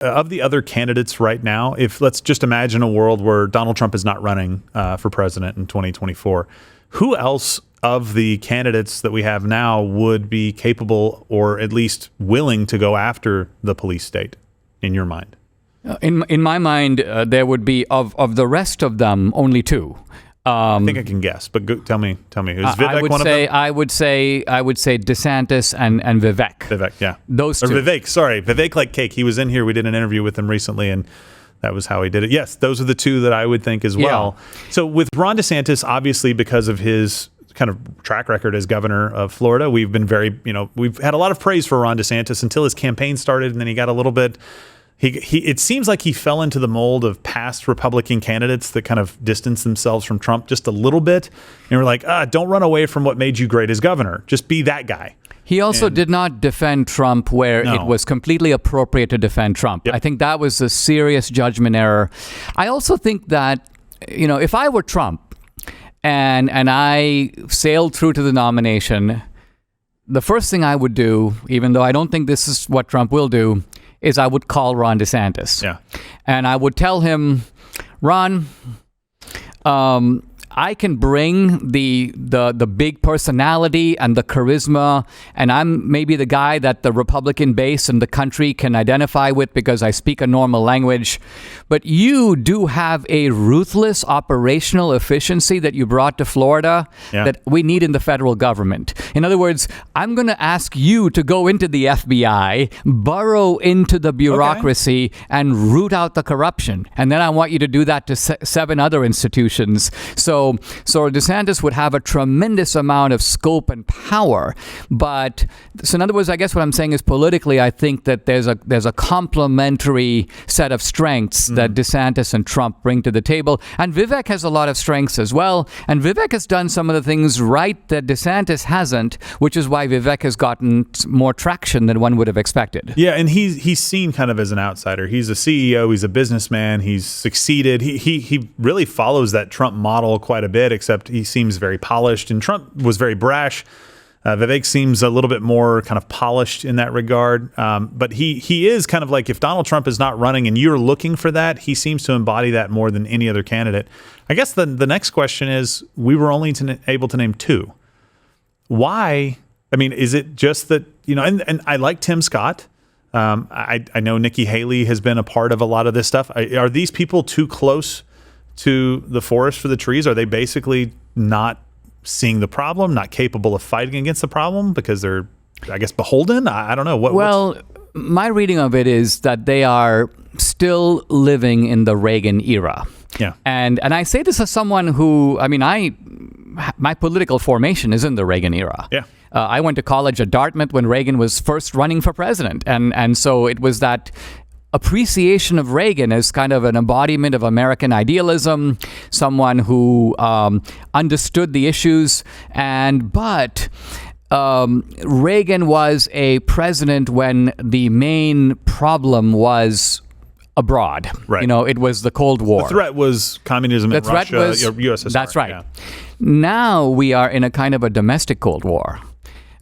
of the other candidates right now, if let's just imagine a world where Donald Trump is not running for president in 2024, who else of the candidates that we have now would be capable or at least willing to go after the police state, in your mind? In my mind, there would be, of the rest of them, only two. I think I can guess, but tell me. Is Vivek one of them? I would say DeSantis and Vivek. Vivek, yeah. Those two. Or Vivek like cake. He was in here. We did an interview with him recently, and that was how he did it. Yes, those are the two that I would think as well. Yeah. So with Ron DeSantis, obviously because of his kind of track record as governor of Florida, we've been we've had a lot of praise for Ron DeSantis until his campaign started, and then he got a little bit. It seems like he fell into the mold of past Republican candidates that kind of distanced themselves from Trump just a little bit. And we're like, don't run away from what made you great as governor. Just be that guy. He also did not defend Trump where it was completely appropriate to defend Trump. Yep. I think that was a serious judgment error. I also think that, if I were Trump and I sailed through to the nomination, the first thing I would do, even though I don't think this is what Trump will do, is I would call Ron DeSantis. Yeah. And I would tell him, Ron, I can bring the big personality and the charisma, and I'm maybe the guy that the Republican base and the country can identify with because I speak a normal language. But you do have a ruthless operational efficiency that you brought to Florida that we need in the federal government. In other words, I'm going to ask you to go into the FBI, burrow into the bureaucracy, and root out the corruption. And then I want you to do that to 7 other institutions. So DeSantis would have a tremendous amount of scope and power. But so in other words, I guess what I'm saying is politically, I think that there's a complementary set of strengths that DeSantis and Trump bring to the table. And Vivek has a lot of strengths as well. And Vivek has done some of the things right that DeSantis hasn't, which is why Vivek has gotten more traction than one would have expected. Yeah, and he's seen kind of as an outsider. He's a CEO. He's a businessman. He's succeeded. He really follows that Trump model quite a bit, except he seems very polished, and Trump was very brash. Vivek seems a little bit more kind of polished in that regard, but he is kind of like, if Donald Trump is not running and you're looking for that, he seems to embody that more than any other candidate. I guess the next question is, we were only able to name 2. Why? I mean, is it just that, and I like Tim Scott. I know Nikki Haley has been a part of a lot of this stuff. Are these people too close to the forest for the trees? Are they basically not seeing the problem, not capable of fighting against the problem because they're, I guess, beholden? I don't know. My reading of it is that they are still living in the Reagan era. Yeah. And I say this as someone who, my political formation is in the Reagan era. Yeah. I went to college at Dartmouth when Reagan was first running for president. And so it was that appreciation of Reagan as kind of an embodiment of American idealism, someone who understood the issues, but Reagan was a president when the main problem was abroad. Right. It was the Cold War. The threat was communism in Russia, USSR. That's right. Yeah. Now we are in a kind of a domestic Cold War.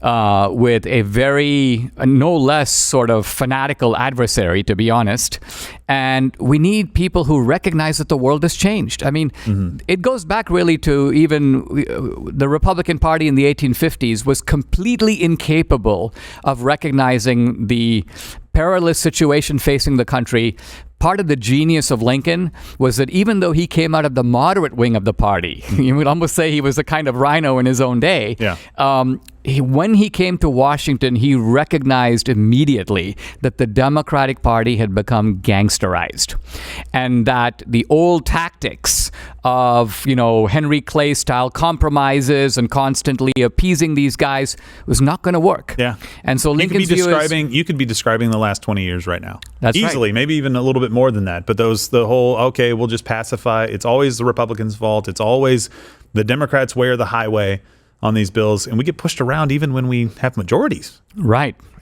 With a very, no less sort of fanatical adversary, to be honest. And we need people who recognize that the world has changed. I mean, it goes back really to even the Republican Party in the 1850s was completely incapable of recognizing the perilous situation facing the country. Part of the genius of Lincoln was that even though he came out of the moderate wing of the party, you would almost say he was a kind of rhino in his own day. Yeah. When he came to Washington, he recognized immediately that the Democratic Party had become gangsterized, and that the old tactics of, Henry Clay style compromises and constantly appeasing these guys was not going to work. Yeah. And so Lincoln's you could be describing the last 20 years right now. That's easily, right. Maybe even a little bit more than that. But we'll just pacify. It's always the Republicans' fault. It's always the Democrats' way or the highway on these bills, and we get pushed around even when we have majorities. Right.